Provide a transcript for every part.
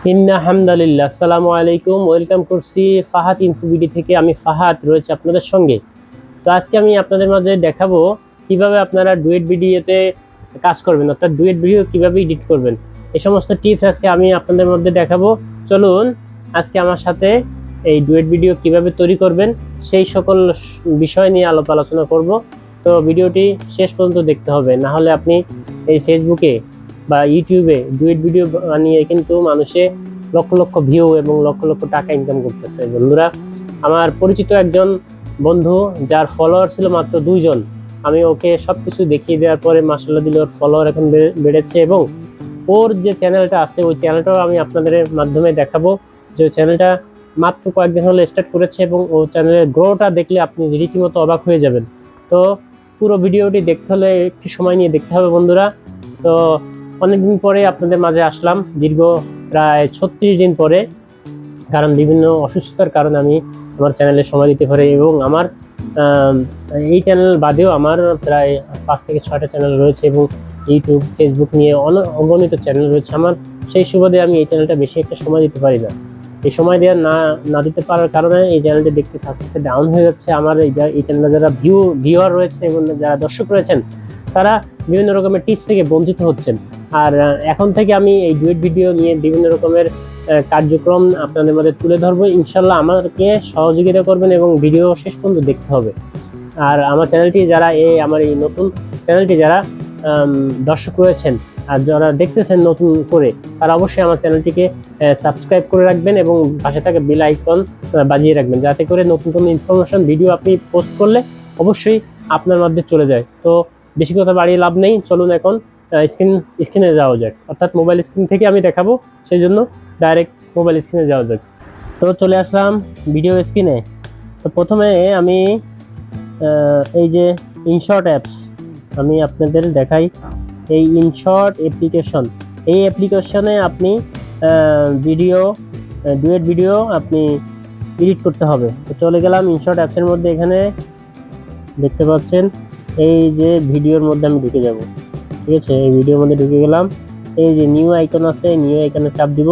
হামদালিল্লাহ, আসসালামু আলাইকুম। ওয়েলকাম করছি ফাহাদ ইনফোবিডি থেকে। আমি ফাহাদ রয়েছে আপনাদের সঙ্গে। তো আজকে আমি আপনাদের মাঝে দেখাবো কিভাবে আপনারা ডুয়েট ভিডিওতে কাজ করবেন, অর্থাৎ ডুয়েট ভিডিও কিভাবে এডিট করবেন। এই সমস্ত টিপস আজকে আমি আপনাদের মধ্যে দেখাবো। চলুন আজকে আমার সাথে এই ডুয়েট ভিডিও কিভাবে তৈরি করবেন সেই সকল বিষয় নিয়ে আলোচনা করব। তো ভিডিওটি শেষ পর্যন্ত দেখতে হবে, না হলে আপনি এই ফেসবুকে বা ইউটিউবে ডুয়েট ভিডিও বানিয়ে কিন্তু মানুষে লক্ষ লক্ষ ভিউ এবং লক্ষ লক্ষ টাকা ইনকাম করতেছে। বন্ধুরা, আমার পরিচিত একজন বন্ধু যার ফলোয়ার ছিল মাত্র 2 জন, আমি ওকে সবকিছু দেখিয়ে দেওয়ার পরে মাশাআল্লাহ দিলে ওর ফলোয়ার এখন বেড়েছে এবং ওর যে চ্যানেলটা আছে ওই চ্যানেলটাও আমি আপনাদের মাধ্যমে দেখাবো। যে চ্যানেলটা মাত্র কয়েকদিন হলে স্টার্ট করেছে এবং ও চ্যানেলের গ্রোটা দেখলে আপনি রীতিমতো অবাক হয়ে যাবেন। তো পুরো ভিডিওটি দেখতে হলে একটু সময় নিয়ে দেখতে হবে বন্ধুরা। তো অনেকদিন পরে আপনাদের মাঝে আসলাম, দীর্ঘ প্রায় 36 দিন পরে, কারণ বিভিন্ন অসুস্থতার কারণে আমি আমার চ্যানেলে সময় দিতে পারি এবং আমার এই চ্যানেল বাদেও আমার প্রায় 5 থেকে 6টা চ্যানেল রয়েছে এবং ইউটিউব ফেসবুক নিয়ে অগণিত চ্যানেল রয়েছে আমার। সেই সুবাদে আমি এই চ্যানেলটা বেশি একটা সময় দিতে পারি না। এই সময় দেওয়া না দিতে পারার কারণে এই চ্যানেলটি দেখতে আস্তে আস্তে ডাউন হয়ে যাচ্ছে। আমার এই চ্যানেলে যারা ভিউয়ার রয়েছেন এবং যারা দর্শক রয়েছেন তারা বিভিন্ন রকমের টিপস থেকে বঞ্চিত হচ্ছেন। আর এখন থেকে আমি এই ডুয়েট ভিডিও নিয়ে বিভিন্ন রকমের কার্যক্রম আপনাদের মধ্যে তুলে ধরবো। ইনশাল্লাহ আমাকে সহযোগিতা করবেন এবং ভিডিও শেষ পর্যন্ত দেখতে হবে। আর আমার চ্যানেলটি যারা আমার এই নতুন চ্যানেলটি যারা দর্শক রয়েছেন আর যারা দেখতেছেন নতুন করে, তারা অবশ্যই আমার চ্যানেলটিকে সাবস্ক্রাইব করে রাখবেন এবং পাশে থাকা বেল আইকন বাজিয়ে রাখবেন, যাতে করে নতুন কোনো ইনফরমেশন ভিডিও আপনি পোস্ট করলে অবশ্যই আপনার মধ্যে চলে যায়। তো বেশি কথা বাড়িয়ে লাভ নেই, চলুন এখন স্ক্রিনে যাওয়া যাক, অর্থাৎ মোবাইল স্ক্রিন থেকে আমি দেখাবো, সেই জন্য ডাইরেক্ট মোবাইল স্ক্রিনে যাওয়া যাক। তো চলে আসলাম ভিডিও স্ক্রিনে। তো প্রথমে আমি এই যে ইনশর্ট অ্যাপস আমি আপনাদের দেখাই। এই ইনশর্ট অ্যাপ্লিকেশন, এই অ্যাপ্লিকেশনে আপনি ডুয়েট ভিডিও আপনি এডিট করতে হবে। তো চলে গেলাম ইনশর্ট অ্যাপসের মধ্যে। এখানে দেখতে পাচ্ছেন এই যে ভিডিওর মধ্যে আমি ঢুকে যাব, ঠিক আছে। এই ভিডিওর মধ্যে ঢুকে গেলাম। এই যে নিউ আইকন আছে, নিউ আইকনে চাপ দিব।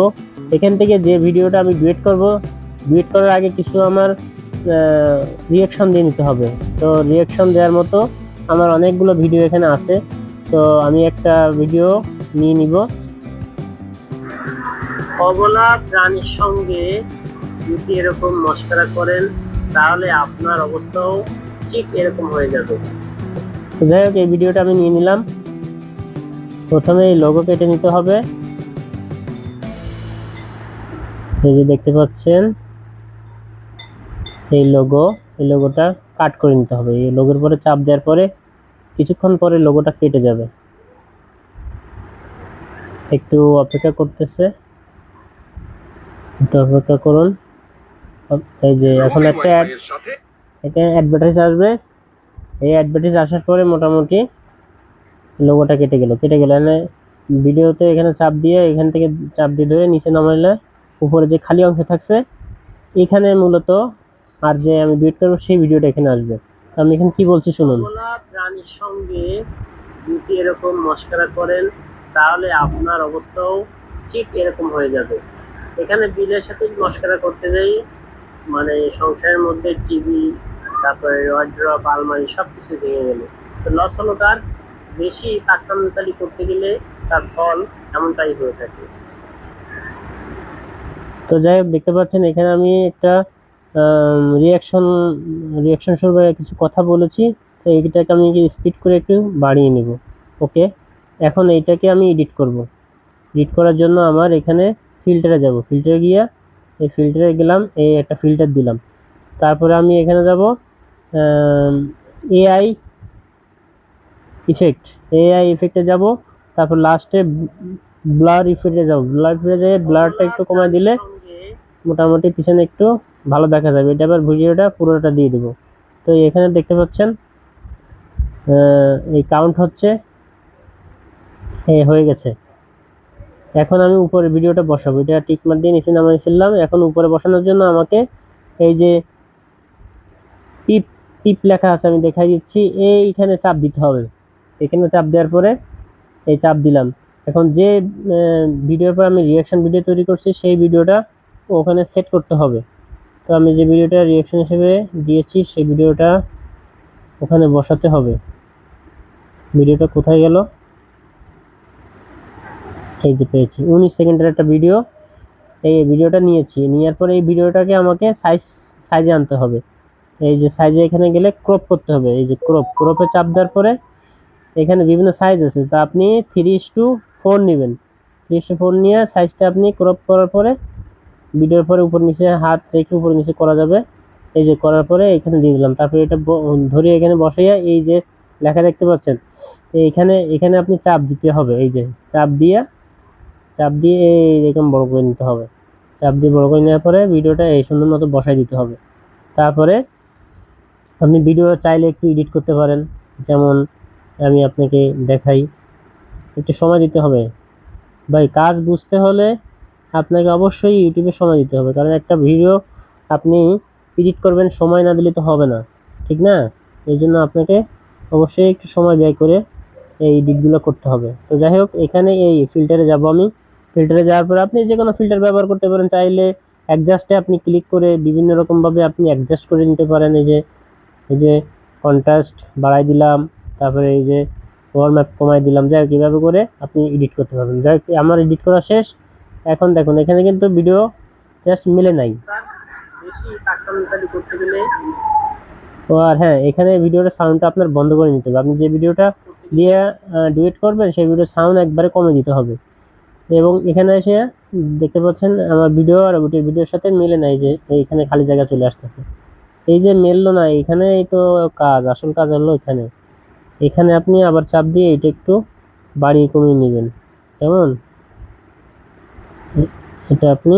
এখান থেকে যে ভিডিওটা আমি ডুয়েট করব, ডুয়েট করার আগে কিছু আমার রিয়াকশন দিয়ে নিতে হবে। তো রিয়াকশন দেওয়ার মতো আমার অনেকগুলো ভিডিও এখানে আছে। তো আমি একটা ভিডিও নিয়ে নিব। অবলা প্রাণীর সঙ্গে যদি এরকম মশকরা করেন তাহলে আপনার অবস্থাও ঠিক এরকম হয়ে যাবে। যাই হোক, এই ভিডিওটা আমি নিয়ে নিলাম। প্রথমে এই লোগো কেটে নিতে হবে। এই যে দেখতে পাচ্ছেন এই লোগোটা কাট করে নিতে হবে। এই লোগোর পরে চাপ দেওয়ার পরে কিছুক্ষণ পরে লোগোটা কেটে যাবে। একটু অপেক্ষা করতেছে, একটু অপেক্ষা করুন। এই যে এখন একটা অ্যাডভার্টাইজ আসবে। এই অ্যাডভার্টাইজ আসার পরে মোটামুটি লোগোটা কেটে গেল। মানে ভিডিওতে এখানে চাপ দিয়ে, এখান থেকে চাপ দিয়ে ধরে নিচে নামাইলে উপরে যে খালি অংশ থাকছে এখানে মূলত আর যে আমি ডুয়েট করবো সেই ভিডিওটা এখানে আসবে। আমি এখানে কি বলছি শুনুন। প্রাণীর সঙ্গে যদি এরকম মশকরা করেন তাহলে আপনার অবস্থাও ঠিক এরকম হয়ে যাবে। এখানে বিলের সাথে মশকরা করতে যাই, মানে সংসারের মধ্যে টিভি, তারপরে ওয়ার্ড্রপ, আলমারি সবকিছু ভেঙে গেল। তো লস হলো কার? বেশি তাকাতালি করতে গেলে তার ফল এমনটাই হয়ে থাকে। তো যাই হোক, দেখতে পাচ্ছেন এখানে আমি একটা রিয়াকশন শুরু কিছু কথা বলেছি। তো এইটাকে আমি স্পিড করে একটু বাড়িয়ে নিব। ওকে, এখন এইটাকে আমি এডিট করব। এডিট করার জন্য আমার এখানে ফিল্টারে যাব। ফিল্টারে গিয়ে এই ফিল্টারে গেলাম, এই একটা ফিল্টার দিলাম। তারপরে আমি এখানে যাব এআই ইফেক্টে যাব। তারপর লাস্টে ব্লার ইফেক্টে যাব। ব্লার ইফেক্টে যেয়ে ব্লারটা একটু কমায় দিলে মোটামুটি পিছনে একটু ভালো দেখা যাবে। এটা আবার ভিডিওটা পুরোটা দিয়ে দেবো। তো এখানে দেখতে পাচ্ছেন এই কাউন্ট হচ্ছে, হয়ে গেছে। এখন আমি উপরে ভিডিওটা বসাবো। এটা টিক মার্ক দিয়ে নিচে নামিয়ে ফেললাম। এখন উপরে বসানোর জন্য আমাকে এই যে টিপ লেখা আছে আমি দেখাই দিচ্ছি, এইখানে চাপ দিতে হবে। এখানে চাপ দেওয়ার পরে এই চাপ দিলাম। এখন যে ভিডিওর পর আমি রিয়াকশন ভিডিও তৈরি করছি সেই ভিডিওটা ওখানে সেট করতে হবে। তো আমি যে ভিডিওটা রিয়াকশন হিসেবে দিয়েছি সেই ভিডিওটা ওখানে বসাতে হবে। ভিডিওটা কোথায় গেল? এই যে পেয়েছি, 19 সেকেন্ডের একটা ভিডিও। এই ভিডিওটা নিয়েছি, নেওয়ার পরে এই ভিডিওটাকে আমাকে সাইজে আনতে হবে। এই যে সাইজে এখানে গেলে ক্রপ করতে হবে। এই যে ক্রপে চাপ দেওয়ার পরে এখানে বিভিন্ন সাইজ আছে, তা আপনি 3:4 নেবেন। 3:4 নিয়ে সাইজটা আপনি ক্রপ করার পরে ভিডিওর পরে উপর নিচে হাত রেখে উপর নিচে করা যাবে। এই যে করার পরে এখানে দিয়ে দিলাম। তারপরে এটা ধরে এখানে বসাইয়া এই যে লেখা দেখতে পাচ্ছেন, এখানে এখানে আপনি চাপ দিতে হবে। এই যে চাপ দিয়ে এরকম বড় করে নিতে হবে। চাপ দিয়ে বড় করে নেওয়ার পরে ভিডিওটা এই সুন্দর মতো বসাই দিতে হবে। তারপরে আপনি ভিডিও চাইলে একটু এডিট করতে পারেন, যেমন আমি আপনাকে দেখাই। একটু সময় দিতে হবে ভাই, কাজ বুঝতে হলে আপনাকে অবশ্যই ইউটিউবে সময় দিতে হবে, কারণ একটা ভিডিও আপনি এডিট করবেন, সময় না দিলে তো হবে না, ঠিক না? এই জন্য আপনাকে অবশ্যই একটু সময় ব্যয় করে এই এডিটগুলো করতে হবে। তো যাই হোক, এখানে এই ফিল্টারে যাব আমি। ফিল্টারে যাওয়ার পর আপনি যে কোনো ফিল্টার ব্যবহার করতে পারেন, চাইলে অ্যাডজাস্টে আপনি ক্লিক করে বিভিন্ন রকমভাবে আপনি অ্যাডজাস্ট করে নিতে পারেন। এই যে কন্ট্রাস্ট বাড়াই দিলাম, তারপরে এই যে ওভারল্যাপ কমাই দিলাম, যাই হোক কীভাবে করে আপনি এডিট করতে পারবেন। যাই হোক, আমার এডিট করা শেষ। এখন দেখুন এখানে কিন্তু ভিডিও জাস্ট মিলে নাই। বেশি কাস্টমাইজ করতে গেলে তো আর হ্যাঁ, এখানে ভিডিওটা সাউন্ডটা আপনার বন্ধ করে নিতে হবে। আপনি যে ভিডিওটা দিয়ে ডুয়েট করবেন সেই ভিডিওর সাউন্ড একবারে কমে দিতে হবে। এবং এখানে এসে দেখতে পাচ্ছেন আমার ভিডিও আর ওই ভিডিওর সাথে মিলে নাই, যে এইখানে খালি জায়গা চলে আসতেছে। এই যে মেললো না, এখানে এই তো আসল কাজ হলো এখানে। এখানে আপনি আবার চাপ দিয়ে এটা একটু বাড়িয়ে কমিয়ে নেবেন। কেমন? এটা আপনি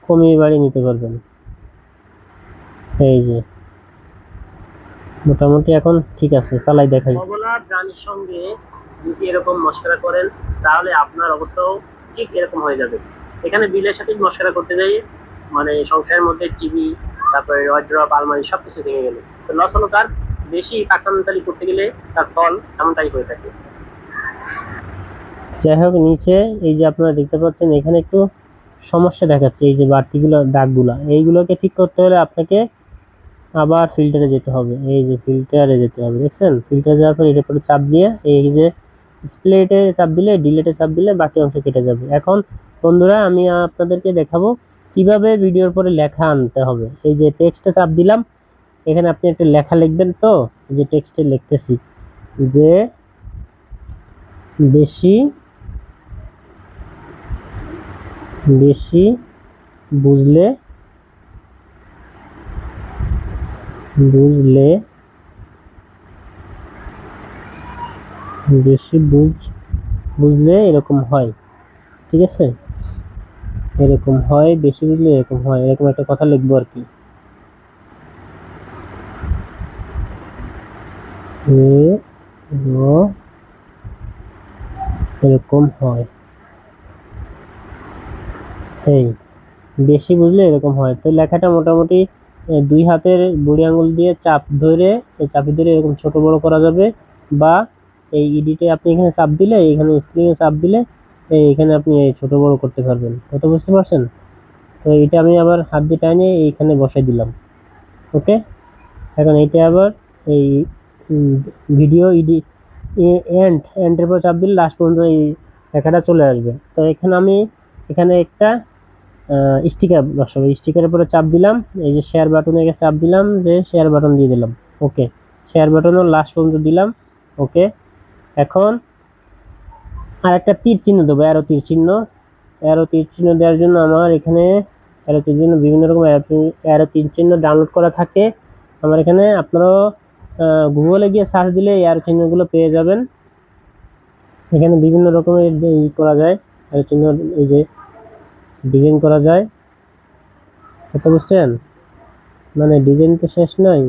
কমিয়ে বাড়িয়ে নিতে পারবেন। এই যে মোটামুটি এখন ঠিক আছে, চালাই দেখাই। অবলা প্রাণীর সঙ্গে যদি এরকম মশকরা করেন তাহলে আপনার অবস্থাও ঠিক এরকম হয়ে যাবে। এখানে বিলের সাথে মশকরা করতে যাই মানে সংসারের মধ্যে টিভি, তারপরে ওয়ার্ড্রপ, আলমারি সবকিছু ভেঙে গেল। তো লস হলো কার? বেশি কাটাতালি করতে গেলে তার ফল এমনটাই হয়ে থাকে। যাই হোক, নিচে এই যে আপনারা দেখতে পাচ্ছেন এখানে একটু সমস্যা দেখাচ্ছে, এই যে বাড়তিগুলো দাগগুলা, এইগুলোকে ঠিক করতে হলে আপনাকে আবার ফিল্টারে যেতে হবে। এই যে ফিল্টারে যেতে হবে, দেখছেন? ফিল্টারে যাওয়ার পর এটার পরে চাপ দিয়ে এই যে স্প্লেটে চাপ দিলে, ডিলেটে চাপ দিলে বাকি অংশ কেটে যাবে। এখন বন্ধুরা আমি আপনাদেরকে দেখাবো কিভাবে ভিডিওর পরে লেখা আনতে হবে। এই যে টেক্সটে চাপ দিলাম, এখানে আপনি একটা লেখা লিখবেন। তো এই যে টেক্সটে লিখতেছি যে বেশি বেশি বুঝলে বেশি বুঝলে এরকম হয়, ঠিক আছে? এরকম হয়, বেশি বুঝলে এরকম হয়, এরকম একটা কথা লিখবো আর কি। এরকম হয়, এই বেশি বুঝলে এরকম হয়। তো লেখাটা মোটামুটি 2 হাতের বুড়ি আঙুল দিয়ে চাপ ধরে এরকম ছোট বড় করা যাবে, বা এই এডিটে আপনি এখানে চাপ দিলে, এখানে স্ক্রিনে চাপ দিলে এইখানে আপনি ছোট বড় করতে পারবেন। কথা বুঝতে পারছেন? তো এটা আমি আবার হাত দিয়ে টাইনে এইখানে বসাই দিলাম। ওকে, এখন এইটা আবার এই ভিডিও এন্ডের পর চাপ দিলে লাস্ট পর্যন্ত এই লেখাটা চলে আসবে। তো এখানে একটা স্টিকার বসাবো। স্টিকারের পরে চাপ দিলাম, এই যে শেয়ার বাটনে চাপ দিলাম, যে শেয়ার বাটন দিয়ে দিলাম। ওকে, শেয়ার বাটনও লাস্ট পর্যন্ত দিলাম। ওকে, এখন আর একটা তীর চিহ্ন দেবো, অ্যারো তীর চিহ্ন দেওয়ার জন্য আমার এখানে অ্যারো তীর চিহ্ন, বিভিন্ন রকম অ্যারো তীর চিহ্ন ডাউনলোড করা থাকে আমার এখানে। আপনারাও গুগলে গিয়ে সার্চ দিলে এই অ্যারো চিহ্নগুলো পেয়ে যাবেন। এখানে বিভিন্ন রকমের করা যায়, অ্যারো চিহ্ন এই যে ডিজাইন করা যায়। কথা বুঝছেন? মানে ডিজাইন তো শেষ নাই,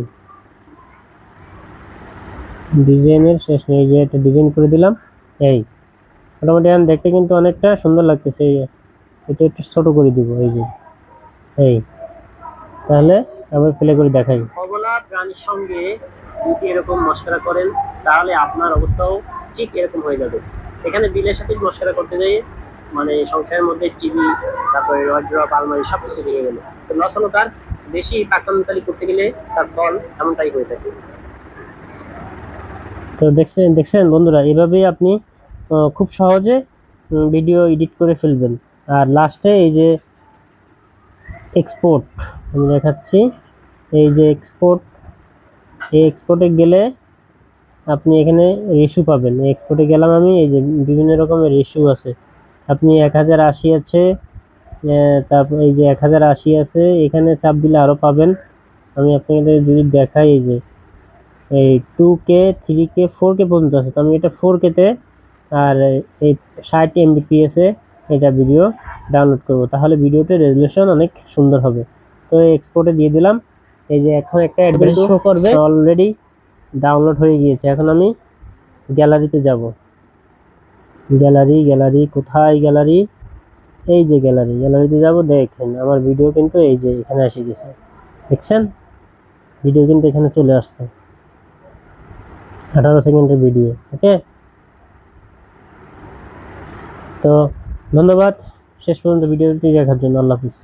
ডিজাইনের শেষ নেই। এই যে একটা ডিজাইন করে দিলাম। এই মোটামুটি এখন দেখতে কিন্তু অনেকটা সুন্দর লাগতেছে। এটা একটু ছোট করে দিব, এই যে এই, তাহলে আবার প্লে করে দেখাই। অবলা প্রাণীর সঙ্গে যদি এরকম মশকরা করেন তাহলে আপনার অবস্থাও ঠিক এরকম হয়ে যাবে। এখানে বিলের সাথে মশকরা করতে যাই মানে সংসারের মধ্যে টিভি, তারপরে ওয়ার্ড্রপ, আলমারি সবকিছু ভেঙে গেল। তো লস হলো তার, বেশি পাকামিতালি করতে গেলে তার ফল এমনটাই হয়ে থাকে। তো দেখছেন বন্ধুরা, এভাবেই আপনি খুব সহজে ভিডিও এডিট করে ফেলবেন। আর লাস্টে এই যে এক্সপোর্ট আমি দেখাচ্ছি, এই যে এক্সপোর্ট, এই এক্সপোর্টে গেলে আপনি এখানে রেশু পাবেন। এক্সপোর্টে গেলাম আমি, এই যে বিভিন্ন রকমের রেশু আছে, আপনি 1080 আছে, তারপর এই যে 1080 আছে, এখানে চাপ দিলে আরো পাবেন। আমি আপনাদের যদি দেখাই, এই যে এই 2K 3K 4K পর্যন্ত আছে, তো আমি এটা 4K তে আর এই 60 MBPS এ এটা ভিডিও ডাউনলোড করব, তাহলে ভিডিওতে রেজুলেশন অনেক সুন্দর হবে। তো এক্সপোর্টে দিয়ে দিলাম। এই যে এখন একটা অ্যাডভান্স শো করবে, অলরেডি ডাউনলোড হয়ে গিয়েছে। এখন আমি গ্যালারিতে যাব, গ্যালারি কোথায়, গ্যালারি, এই যে গ্যালারিতে যাব। দেখেন আমার ভিডিও কিন্তু এই যে এখানে এসে গেছে, দেখছেন ভিডিও কিন্তু এখানে চলে আসছে, 18 সেকেন্ডের ভিডিও। ওকে, তো ধন্যবাদ শেষ পর্যন্ত ভিডিওটি দেখার জন্য। আল্লাহ হাফিজ।